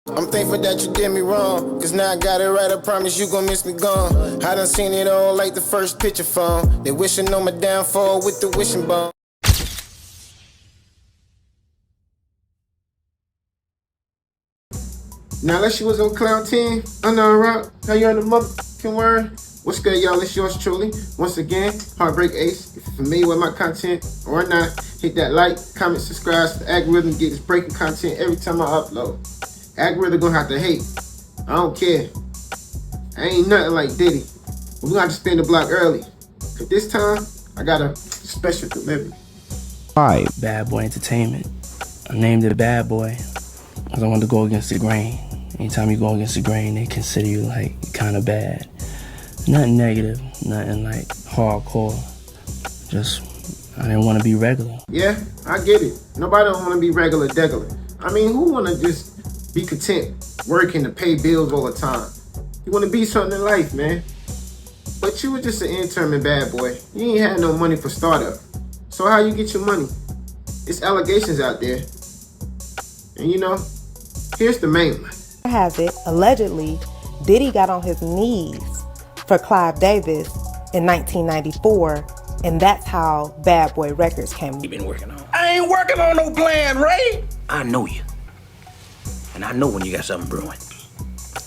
I'm thankful that you did me wrong, cause now I got it right, I promise you gon' miss me gone. I done seen it all like the first picture phone. They wishing on my downfall with the wishing bone. Now unless you was on Cloud 10, I know rock, how you on the motherfucking word? What's good, y'all? It's yours truly. Once again, HeartBreak Ace. If you're familiar with my content or not, hit that like, comment, subscribe so the algorithm gets breaking content every time I upload. Algorithm gonna have to hate. I don't care. I ain't nothing like Diddy. But we gonna have to spin the block early. Cause this time, I got a special delivery. Alright, Bad Boy Entertainment. I named it Bad Boy because I wanted to go against the grain. Anytime you go against the grain, they consider you like kind of bad. Nothing negative, nothing like hardcore. Just, I didn't want to be regular. Yeah, I get it. Nobody don't want to be regular degular. I mean, who want to just be content working to pay bills all the time? You want to be something in life, man. But you were just an intern and Bad Boy. You ain't had no money for startup. So how you get your money? It's allegations out there. And you know, here's the main one. I have it, allegedly, Diddy got on his knees for Clive Davis in 1994, and that's how Bad Boy Records came. You been working on? I ain't working on no plan, Ray. I know you. And I know when you got something brewing.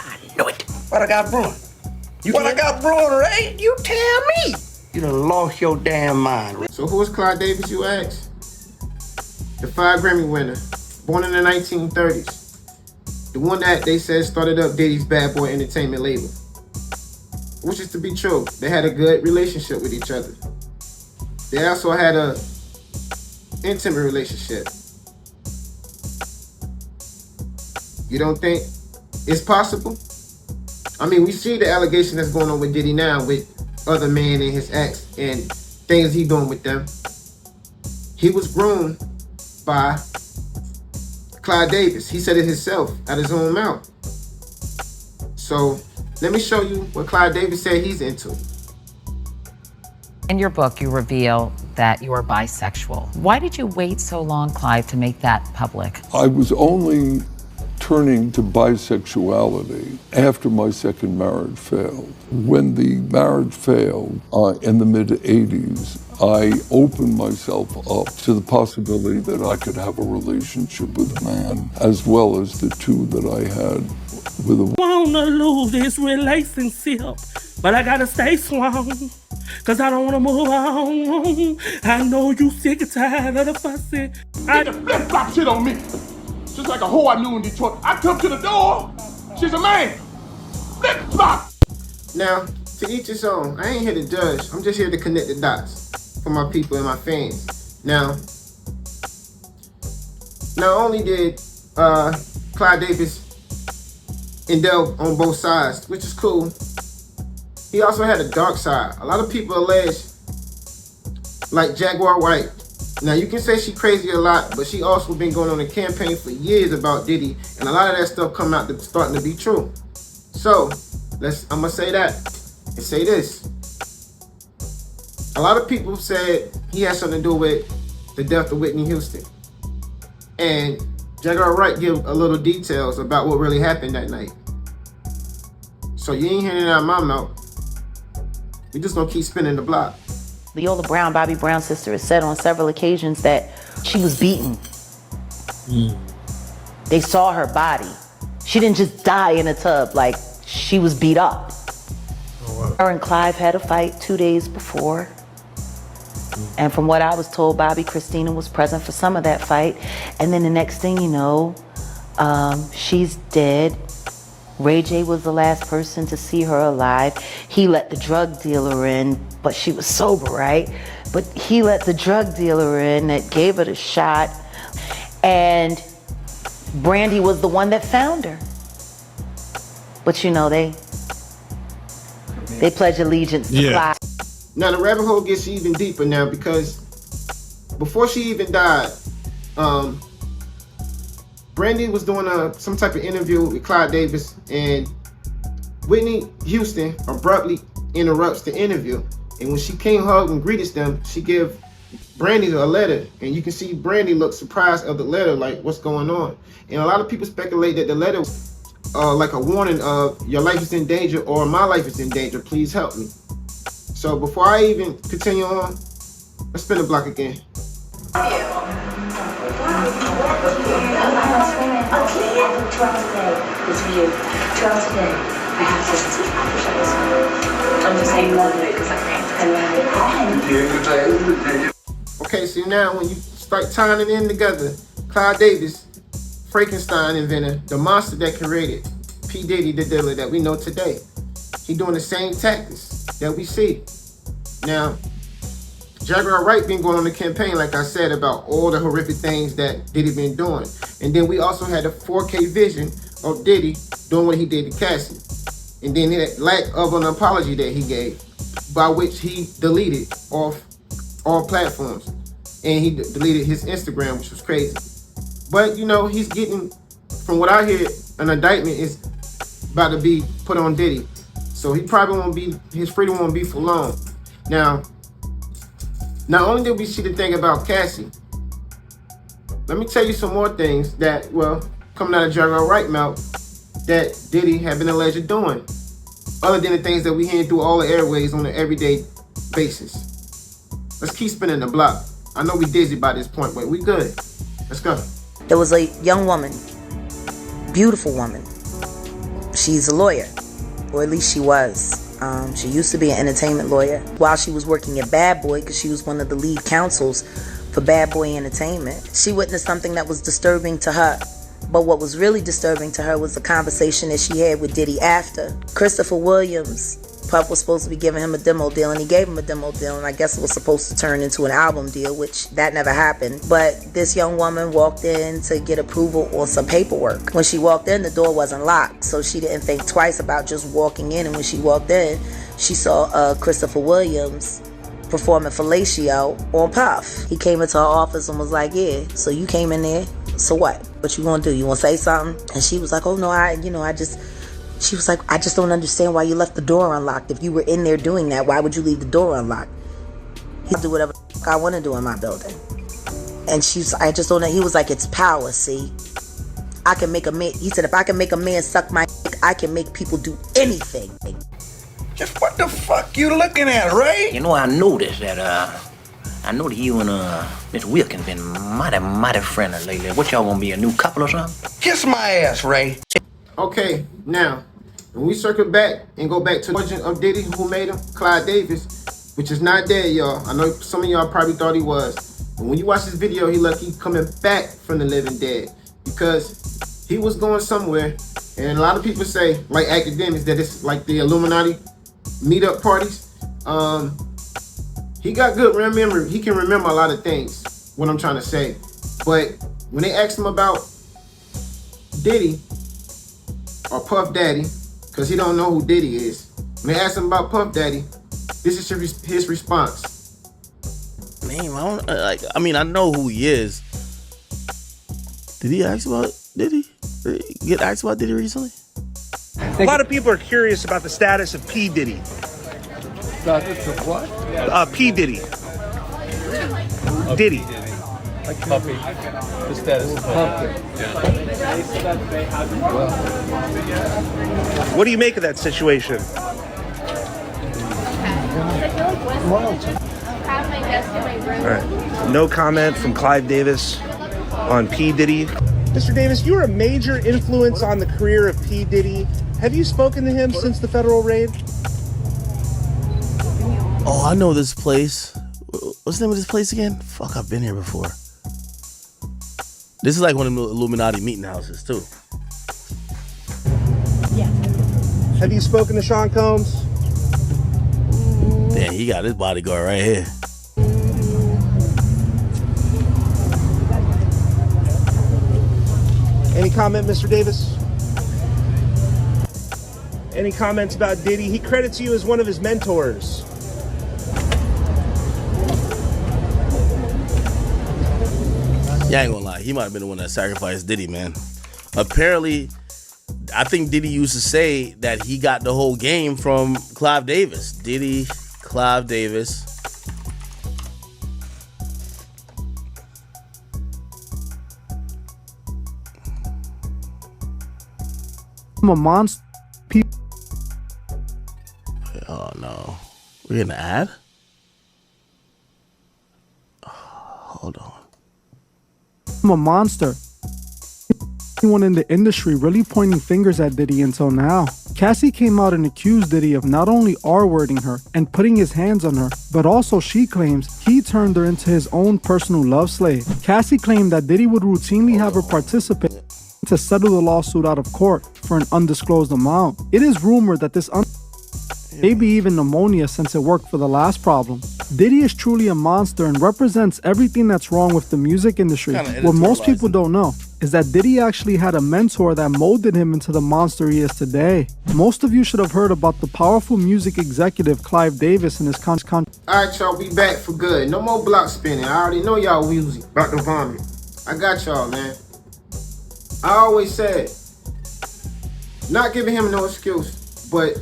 I know it. What I got brewing? I got brewing, Ray? You tell me. You done lost your damn mind, Ray. So who is Clive Davis, you ask? The 5 Grammy winner, born in the 1930s. The one that they said started up Diddy's Bad Boy Entertainment label. Which is to be true. They had a good relationship with each other. They also had a intimate relationship. You don't think it's possible? I mean, we see the allegation that's going on with Diddy now with other men and his ex and things he doing with them. He was groomed by Clive Davis. He said it himself out his own mouth. So let me show you what Clive Davis said he's into. In your book, you reveal that you are bisexual. Why did you wait so long, Clive, to make that public? I was only turning to bisexuality after my second marriage failed. When the marriage failed in the mid-'80s, I opened myself up to the possibility that I could have a relationship with a man, as well as the two that I had with a woman. Wanna lose this relationship, but I gotta stay strong, cause I don't wanna move on. I know you sick and tired of the fussing. Get the flip-flop shit on me. Just like a hoe I knew in Detroit. I come to the door, she's a man. Flip-flop. Now, to each his own. I ain't here to judge. I'm just here to connect the dots for my people and my fans. Now, not only did Clive Davis indulge on both sides, which is cool, he also had a dark side. A lot of people allege, like Jaguar White. Now, you can say she crazy a lot, but she also been going on a campaign for years about Diddy, and a lot of that stuff come out starting to be true. So, I'm gonna say that and say this. A lot of people said he had something to do with the death of Whitney Houston. And Jaguar Wright give a little details about what really happened that night. So you ain't hearing it out of my mouth. We just gonna keep spinning the block. Leola Brown, Bobby Brown's sister, has said on several occasions that she was beaten. They saw her body. She didn't just die in a tub, like she was beat up. Her and Clive had a fight 2 days before. And from what I was told, Bobby Christina was present for some of that fight. And then the next thing you know, she's dead. Ray J was the last person to see her alive. He let the drug dealer in, but she was sober, right? But he let the drug dealer in that gave her the shot. And Brandy was the one that found her. But you know, they pledge allegiance to Clive. Now the rabbit hole gets even deeper now, because before she even died, Brandy was doing some type of interview with Clive Davis, and Whitney Houston abruptly interrupts the interview. And when she came hug and greeted them, she gave Brandy a letter, and you can see Brandy look surprised of the letter, like what's going on. And a lot of people speculate that the letter like a warning of your life is in danger or my life is in danger, please help me. So before I even continue on, let's spin the block again. Okay, so now when you start tying it in together, Clive Davis, Frankenstein inventor, the monster that created P. Diddy, the dealer that we know today. He doing the same tactics that we see. Now, Jaguar Wright been going on the campaign, like I said, about all the horrific things that Diddy been doing. And then we also had a 4K vision of Diddy doing what he did to Cassie. And then that lack of an apology that he gave, by which he deleted off all platforms. And he deleted his Instagram, which was crazy. But, you know, he's getting, from what I hear, an indictment is about to be put on Diddy. So he probably won't be, his freedom won't be for long. Now, not only did we see the thing about Cassie, let me tell you some more things that, well, coming out of Jaguar Wright mouth, that Diddy had been alleged of doing, other than the things that we hear through all the airways on an everyday basis. Let's keep spinning the block. I know we dizzy by this point, but we good. Let's go. There was a young woman, beautiful woman. She's a lawyer, or at least she was. She used to be an entertainment lawyer while she was working at Bad Boy, because she was one of the lead counsels for Bad Boy Entertainment. She witnessed something that was disturbing to her. But what was really disturbing to her was the conversation that she had with Diddy after. Christopher Williams, Puff was supposed to be giving him a demo deal, and he gave him a demo deal, and I guess it was supposed to turn into an album deal, which that never happened. But this young woman walked in to get approval on some paperwork. When she walked in, the door wasn't locked, so she didn't think twice about just walking in. And when she walked in, she saw Christopher Williams performing fellatio on Puff. He came into her office and was like, yeah, so you came in there, so what? What you gonna do? You wanna say something? And she was like, oh no, she was like, I just don't understand why you left the door unlocked. If you were in there doing that, why would you leave the door unlocked? He'll do whatever I want to do in my building. And I just don't know. He was like, it's power, see? I can make a man, he said, if I can make a man suck my dick, I can make people do anything. Just what the fuck you looking at, Ray? You know, I noticed that, you and, Miss Wilkins been mighty friendly lately. What, y'all gonna be a new couple or something? Kiss my ass, Ray. Okay, now, when we circle back and go back to the origin of Diddy, who made him, Clive Davis, which is not dead, y'all. I know some of y'all probably thought he was. But when you watch this video, he coming back from the living dead, because he was going somewhere. And a lot of people say, like academics, that it's like the Illuminati meetup parties. He got good memory. He can remember a lot of things, what I'm trying to say. But when they asked him about Diddy, or Puff Daddy, because he don't know who Diddy is. When they asked him about Puff Daddy, this is his response. Man, I know who he is. Did he ask about Diddy? Did he get asked about Diddy recently? A lot of people are curious about the status of P. Diddy. Status of what? P. Diddy. Diddy. Like Puppy. The status of Puppy. What do you make of that situation? All right. No comment from Clive Davis on P. Diddy. Mr. Davis, you're a major influence on the career of P. Diddy. Have you spoken to him since the federal raid? Oh, I know this place. What's the name of this place again? Fuck, I've been here before. This is like one of the Illuminati meeting houses, too. Yeah. Have you spoken to Sean Combs? Damn, he got his bodyguard right here. Any comment, Mr. Davis? Any comments about Diddy? He credits you as one of his mentors. Yeah, I ain't gonna lie. He might have been the one that sacrificed Diddy, man. Apparently, I think Diddy used to say that he got the whole game from Clive Davis. Diddy, Clive Davis. I'm a monster. Oh no, we're in an ad. Hold on. I'm a monster. Anyone in the industry really pointing fingers at Diddy until now. Cassie came out and accused Diddy of not only R-wording her and putting his hands on her, but also she claims he turned her into his own personal love slave. Cassie claimed that Diddy would routinely have her participate to settle the lawsuit out of court for an undisclosed amount. It is rumored that this maybe even pneumonia since it worked for the last problem. Diddy is truly a monster and represents everything that's wrong with the music industry. What most people don't know is that Diddy actually had a mentor that molded him into the monster he is today. Most of you should have heard about the powerful music executive Clive Davis and his Alright, y'all, we back for good. No more block spinning. I already know y'all wheezy about to vomit. I got y'all, man. I always said, not giving him no excuse, but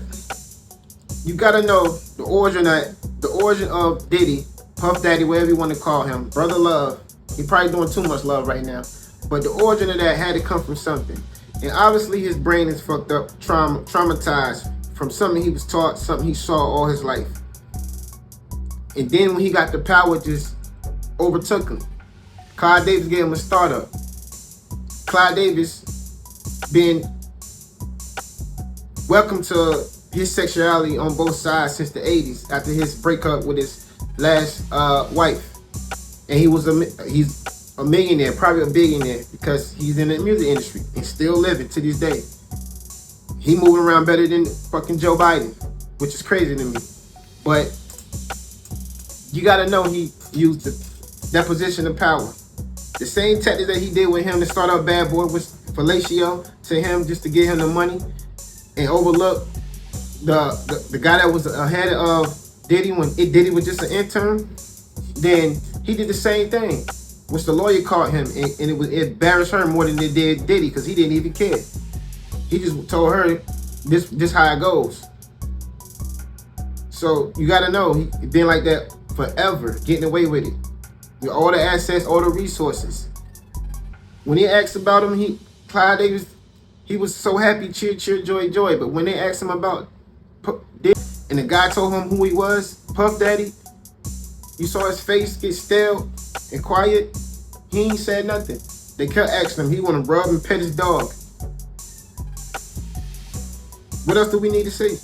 you gotta know the origin of Diddy, Puff Daddy, whatever you want to call him, Brother Love. He probably doing too much love right now, but the origin of that had to come from something. And obviously his brain is fucked up, traumatized from something he was taught, something he saw all his life. And then when he got the power, just overtook him. Clive Davis gave him a startup. Clive Davis been welcome to his sexuality on both sides since the 80s after his breakup with his last wife. And he's a millionaire, probably a billionaire, because he's in the music industry and still living to this day. He moving around better than fucking Joe Biden, which is crazy to me. But you gotta know he used that position of power. The same tactics that he did with him to start up Bad Boy was fellatio to him just to get him the money and overlook the guy that was ahead of Diddy when Diddy was just an intern. Then he did the same thing, which the lawyer caught him, and it embarrassed her more than it did Diddy because he didn't even care. He just told her this how it goes. So you gotta know he been like that forever, getting away with it. With all the assets, all the resources. When he asked about him, Clive Davis, he was so happy, cheer, cheer, joy, joy. But when they asked him about Diddy, and the guy told him who he was, Puff Daddy, you saw his face get stale and quiet. He ain't said nothing. They kept asking him. He want to rub and pet his dog. What else do we need to see?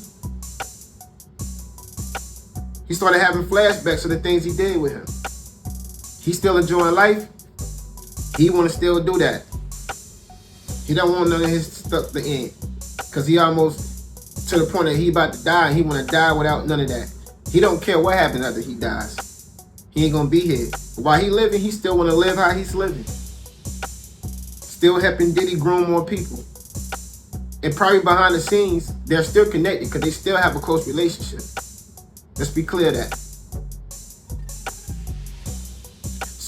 He started having flashbacks of the things he did with him. He's still enjoying life. He want to still do that. He don't want none of his stuff to end. Because he almost to the point that he about to die, and he want to die without none of that. He don't care what happens after he dies. He ain't going to be here. While he living, he still want to live how he's living. Still helping Diddy groom more people. And probably behind the scenes, they're still connected because they still have a close relationship. Let's be clear of that.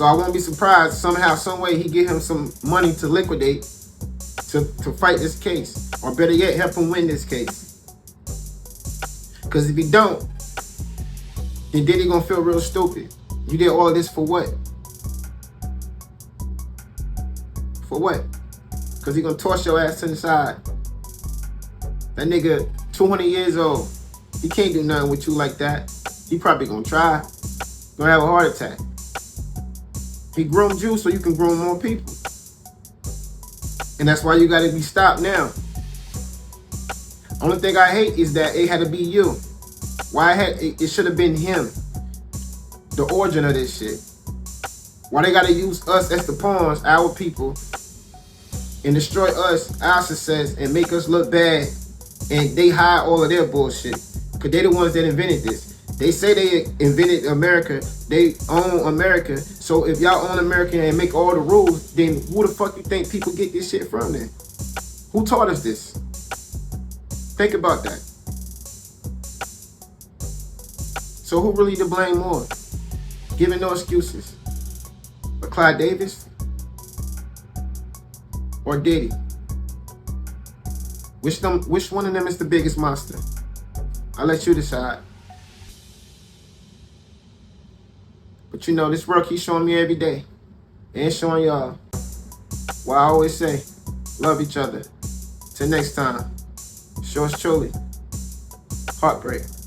So I won't be surprised somehow, some way he get him some money to liquidate to fight this case. Or better yet, help him win this case. Because if he don't, then Diddy gonna feel real stupid. You did all of this for what? For what? Because he gonna toss your ass to the side. That nigga 200 years old. He can't do nothing with you like that. He probably gonna try. Gonna have a heart attack. He groomed you so you can groom more people. And that's why you gotta be stopped now. Only thing I hate is that it had to be you. Why it should have been him. The origin of this shit. Why they gotta use us as the pawns, our people, and destroy us, our success, and make us look bad, and they hide all of their bullshit. Cause they the ones that invented this. They say they invented America. They own America. So if y'all own America and make all the rules, then who the fuck you think people get this shit from then? Who taught us this? Think about that. So who really to blame more? Giving no excuses. But Clive Davis or Diddy? Which one of them is the biggest monster? I'll let you decide. But you know, this work he's showing me every day. And showing y'all. Well, I always say, love each other. Till next time. Yours truly, HeartBreak.